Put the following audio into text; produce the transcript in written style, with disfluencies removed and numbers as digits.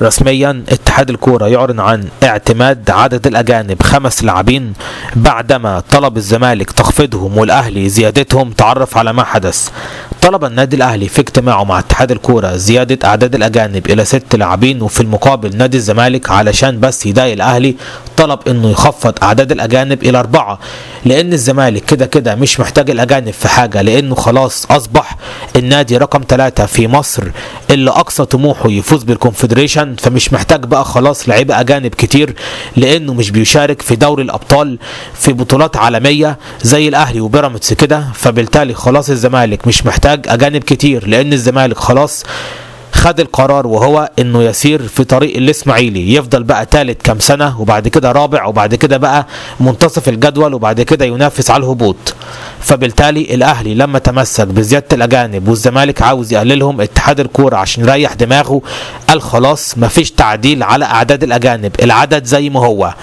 رسميا اتحاد الكورة يعلن عن اعتماد عدد الأجانب 5 لاعبين بعدما طلب الزمالك تخفيضهم والأهلي زيادتهم. تعرف على ما حدث. طلب النادي الأهلي في اجتماعه مع اتحاد الكورة زيادة أعداد الأجانب إلى 6 لاعبين، وفي المقابل نادي الزمالك علشان بس يضايق الأهلي طلب إنه يخفض أعداد الأجانب إلى 4، لأن الزمالك كده كده مش محتاج الأجانب في حاجة، لأنه خلاص أصبح النادي رقم 3 في مصر اللي أقصى طموحه يفوز بالكونفدريشن، فمش محتاج بقى خلاص لعيبة أجانب كتير، لأنه مش بيشارك في دوري الأبطال في بطولات عالمية زي الأهلي وبيراميدز كده. فبالتالي خلاص الزمالك مش محتاج أجانب كتير، لأن الزمالك خلاص خد القرار وهو انه يسير في طريق الاسماعيلي، يفضل بقى ثالث كام سنة وبعد كده رابع وبعد كده بقى منتصف الجدول وبعد كده ينافس على الهبوط. فبالتالي الاهلي لما تمسك بزيادة الاجانب والزمالك عاوز يقللهم، اتحاد الكورة عشان يريح دماغه قال خلاص مفيش تعديل على اعداد الاجانب، العدد زي ما هو